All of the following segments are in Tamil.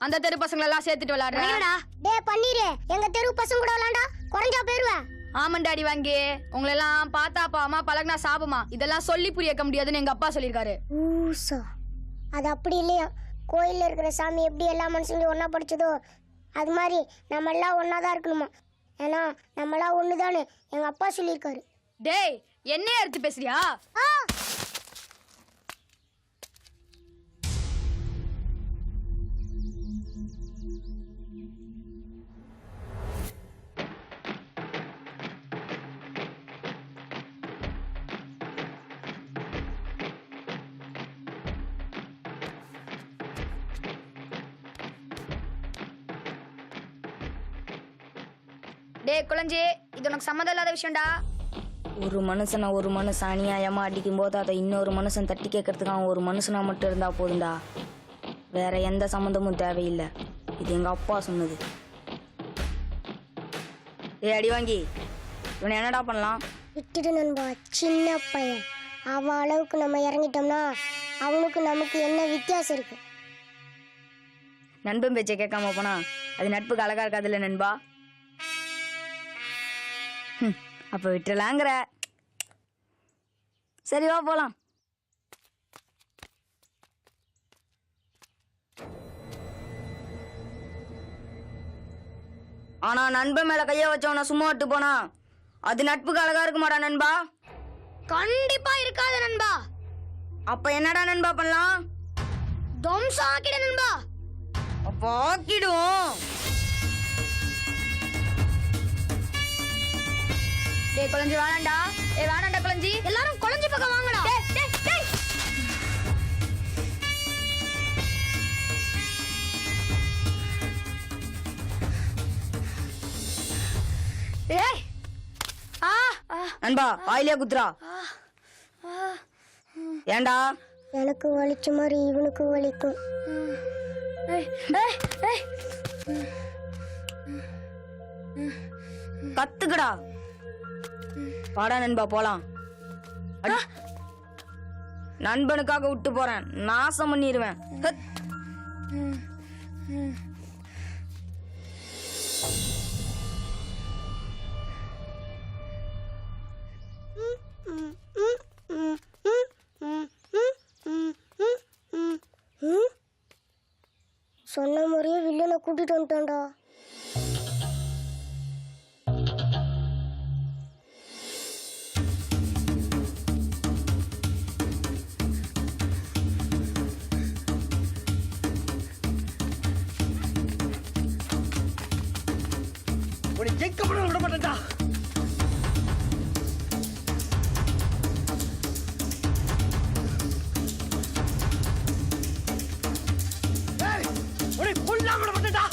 அந்த தெரு பசங்களை எல்லாம் சேர்த்துட்டு விளையாடுறா. டேய் பன்னீரு, எங்க தெரு பசங்க கூட விளையாண்டா குறைஞ்சா போயிருவேன். ஆமாண்டா அடி வாங்கி. உங்களை எல்லாம் பார்த்தா பாவமா பழகுனா சாபமா, இதெல்லாம் சொல்லி புரிய வைக்க முடியாதுன்னு எங்க அப்பா சொல்லியிருக்காரு. ஊசா, அது அப்படி இல்லையா? கோயில்ல இருக்கிற சாமி எப்படி எல்லா மனுஷங்களையும் ஒன்னா படிச்சதோ அது மாதிரி நம்ம எல்லாம் ஒன்னாதான் இருக்கணுமா. ஏன்னா நம்மளாம் ஒண்ணுதானு எங்க அப்பா சொல்லியிருக்காரு. டேய் என்னைய எடுத்து பேசுறியா? டேய் குழஞ்சி, இது உனக்கு சம்மதம் இல்லாத விஷயம்டா. ஒரு மனுஷன் அநியாயமா அடிக்கும் போது அதை இன்னொரு மனுஷன் தட்டி கேட்கறதுக்கு அவன் ஒரு மனுஷனா மட்டும் இருந்தா போதுண்டா. வேற எந்த சம்மந்தமும் தேவையில்லை. இது எங்க அப்பா சொன்னது. ஏய் அடி வாங்கி, இவனை என்னடா பண்ணலாம்? விட்டுடு நண்பா, சின்ன பையன். அவன் அளவுக்கு நம்ம இறங்கிட்டோம்னா அவனுக்கு நமக்கு என்ன வித்தியாசம் இருக்கு? நண்பன் பேச்சை கேட்காம போனா அது நட்புக்கு அழகா இருக்காதுல்ல நண்பா. அப்ப விட்டுலாங்கிற. சரி வா போலாம். ஆனா நண்பன் மேல கைய வச்சவன சும்மா விட்டு போனா அது நட்புக்கு அழகா இருக்குமாடா நண்பா? கண்டிப்பா இருக்காது நண்பா. அப்ப என்னடா நண்பா பண்ணலாம்? துவம்சம் ஆக்கிடு நண்பா. அப்ப ஆக்கிடுவோம். டேய் குழஞ்சி வேணாண்டா. ஏய் வேணாண்டா குழஞ்சி. எல்லாரும் குழஞ்சி பக்கம் வாங்கடா. டேய் டேய் டேய். டேய். நண்பா வாயிலே குத்துறா. ஏண்டா? எனக்கு வலிச்ச மாதிரி இவனுக்கு வலிக்கும். கத்துக்கடா. வாடா நண்பா போலாம். நண்பனுக்காக விட்டு போறேன், நாசம் பண்ணிடுவேன். சொன்ன மாதிரியே வில்லனை கூட்டிட்டு வந்துட்டான்டா. விட மாட்டேன்டா. விட மாட்டேன்டா.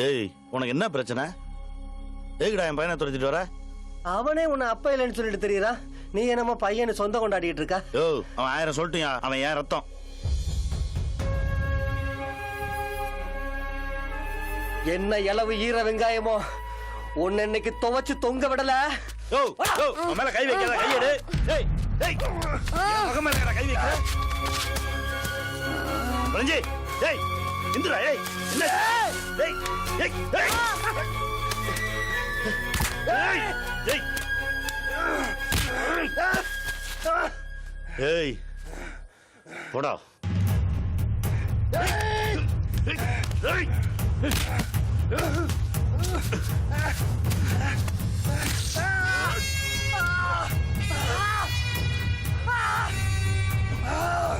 ஏய் உனக்கு என்ன பிரச்சனை? ஏகுடா என் பையனை துரத்திட்டு வர? அவனே உன்னை அப்பா இல்லைன்னு சொல்லிட்டு தெரியுறா. நீ என்னமோ பையனை சொந்தம் கொண்டாடிட்டு இருக்கா? யோ அவன் 1000 சொல்லிட்டியா, அவன் ஏன் ரத்தம். என்ன இளவு ஈர வெங்காயமோ உன்னை இன்னைக்கு துவைச்சு தொங்க விடல. யோ யோ அவன் மேல கை வைக்காத, கையெடு. டேய் டேய் மகன் மேல கை வைக்க. பழஞ்சி டேய் இந்துடா. ஏய் என்ன? டேய் டேய் டேய் டேய் ஏய் போடா.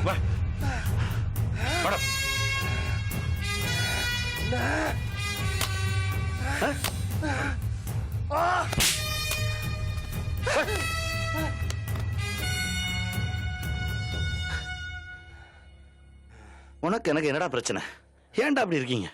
வா வாடா. உனக்கு எனக்கு என்னடா பிரச்சனை? ஏன்டா அப்படி இருக்கீங்க?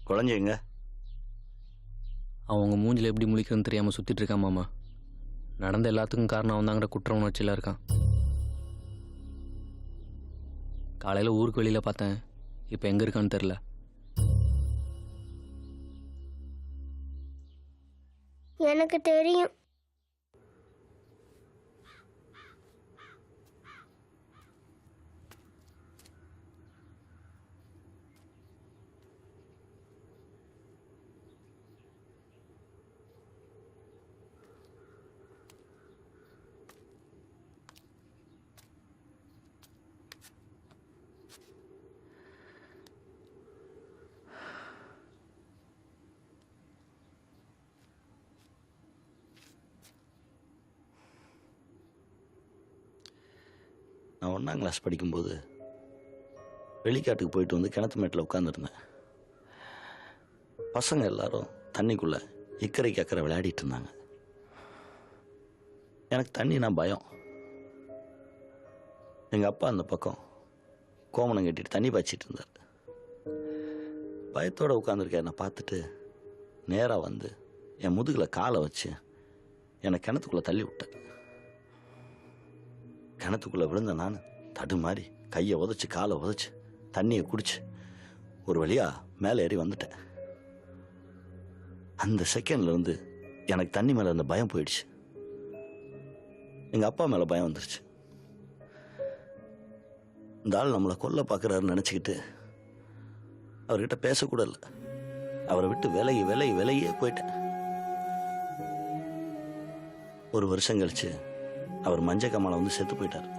குழந்தைங்க அவங்க மூஞ்சில் எப்படி முழிக்கிறதுன்னு தெரியாமல் சுற்றிட்டு இருக்கான் மாமா. நடந்த எல்லாத்துக்கும் காரணம் அவன் தாங்கிற குற்ற உணர்ச்சியில் இருக்கான். காலையில் ஊருக்கு வெளியில் பார்த்தேன், இப்போ எங்கே இருக்கான்னு தெரில. எனக்கு தெரியும். நான் 1ஆம் கிளாஸ் படிக்கும்போது வெளிக்காட்டுக்கு போயிட்டு வந்து கிணத்து மேட்டில் உட்காந்துருந்தேன். பசங்க எல்லாரும் தண்ணிக்குள்ளே இக்கரைக்கு அக்கறை விளையாடிட்டு இருந்தாங்க. எனக்கு தண்ணினா பயம். எங்கள் அப்பா அந்த பக்கம் கோமணம் கட்டிட்டு தண்ணி பாய்ச்சிட்டு இருந்தார். பயத்தோடு உட்காந்துருக்க என்னை பார்த்துட்டு நேராக வந்து என் முதுகில் காலை வச்சு என்னை கிணத்துக்குள்ளே தள்ளி விட்டேன். கிணத்துக்குள்ளே விழுந்த நான் தடுமாறி கையை உதச்சி காலை உதச்சி தண்ணியை குடிச்சு ஒரு வழியாக மேலே ஏறி வந்துட்டேன். அந்த செகண்ட்லேருந்து எனக்கு தண்ணி மேலே அந்த பயம் போயிடுச்சு. எங்கள் அப்பா மேலே பயம் வந்துருச்சு. இந்த ஆள் நம்மளை கொல்ல பார்க்குறாருன்னு நினச்சிக்கிட்டு அவர்கிட்ட பேசக்கூட இல்லை. அவரை விட்டு விலகியே போயிட்டேன். ஒரு வருஷம் கழிச்சு அவர் மஞ்ச காமால வந்து செத்து போயிட்டார்.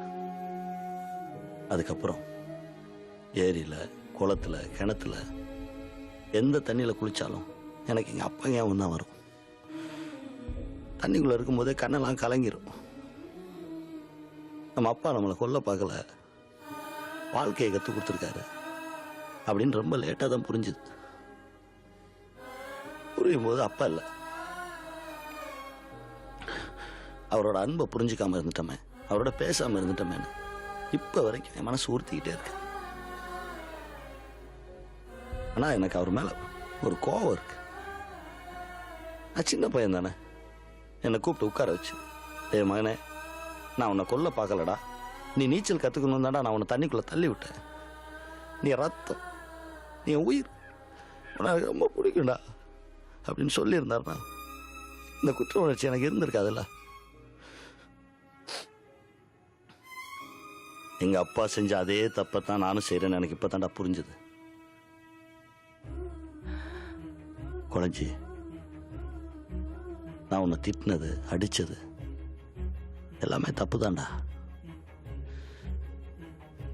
அதுக்கப்புறம் ஏரியில் குளத்துல கிணத்துல எந்த தண்ணியில் குளித்தாலும் எனக்கு எங்கள் அப்பா ஞாபகம் தான் வரும். தண்ணிக்குள்ளே இருக்கும்போதே கண்ணெல்லாம் கலங்கிரும். நம்ம அப்பா நம்மளை கொல்ல பார்க்கல, வாழ்க்கையை கற்றுக் கொடுத்துருக்காரு அப்படின்னு ரொம்ப லேட்டாக தான் புரிஞ்சுது. புரியும் போது அப்பா இல்லை, அவரோட அன்பை புரிஞ்சுக்காம இருந்துட்டோமே, அவரோட பேசாமல் இருந்துட்டோமேன்னு இப்போ வரைக்கும் என் மனசு ஊர்த்திக்கிட்டே இருக்கு. ஆனால் எனக்கு அவர் மேலே ஒரு கோவம் இருக்கு. நான் சின்ன பையன் தானே, என்னை கூப்பிட்டு உட்கார வச்சு, ஏ மகனே, நான் உன்னை கொல்ல பார்க்கலடா, நீ நீச்சல் கற்றுக்கணும் தாண்டா நான் உன்னை தண்ணிக்குள்ளே தள்ளி விட்டேன், நீ ரத்தம், நீ உயிர், உனக்கு ரொம்ப பிடிக்கும்டா அப்படின்னு சொல்லியிருந்தாருன்னா இந்த குற்ற உணர்ச்சி எனக்கு இருந்திருக்காதுல்ல. எங்கள் அப்பா செஞ்ச அதே தப்பை தான் நானும் செய்கிறேன்னு எனக்கு இப்போ தாண்டா புரிஞ்சுது. குழஞ்சி, நான் உன்னை திட்டினது, அடித்தது எல்லாமே தப்பு தான்டா.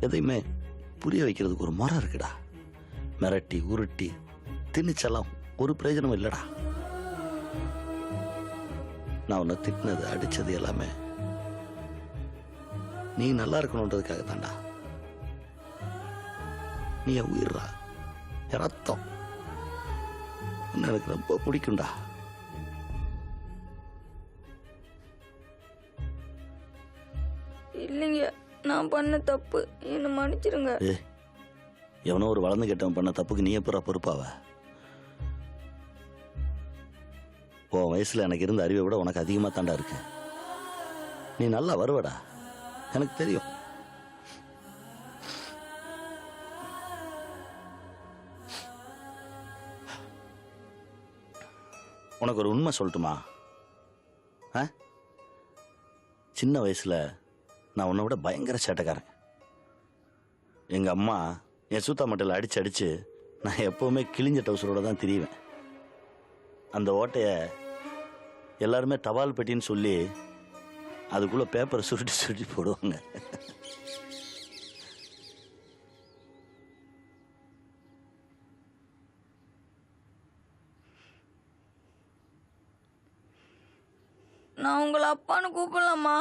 எதையுமே புரிய வைக்கிறதுக்கு ஒரு முறை இருக்குடா. மிரட்டி உருட்டி திணிச்செல்லாம் ஒரு பிரயோஜனம் இல்லைடா. நான் உன்னை திட்டினது, அடித்தது எல்லாமே நீ நல்லா இருக்கணுன்றதுக்காக தான்டா. நீ என் உயிர்றா, என் ரத்தம், எனக்கு ரொம்ப பிடிக்கும்டா. இல்லைங்க, நான் பண்ண தப்பு, என்னை மன்னிச்சிருங்க. எவனோ ஒரு வளர்ந்து கெட்டவன் பண்ண தப்புக்கு நீ எப்போ பொறுப்பாவ? உன் வயசுல எனக்கு இருந்த அறிவை விட உனக்கு அதிகமாக தாண்டா இருக்கு. நீ நல்லா வருவடா, எனக்கு தெரியும். உனக்கு ஒரு உண்மை சொல்லட்டுமா? சின்ன வயசுல நான் உன்னை விட பயங்கர சேட்டைக்காரன். எங்க அம்மா என் சூத்தா மட்டையில் அடிச்சு அடிச்சு நான் எப்பவுமே கிழிஞ்ச டவுசரோட தான் திரிவேன். அந்த ஓட்டைய எல்லாருமே தபால் பெட்டின்னு சொல்லி அதுக்குள்ள பேப்பரை சுருட்டி சுருட்டி போடுவாங்க. நான் உங்களை அப்பான்னு கூப்பிடலாமா?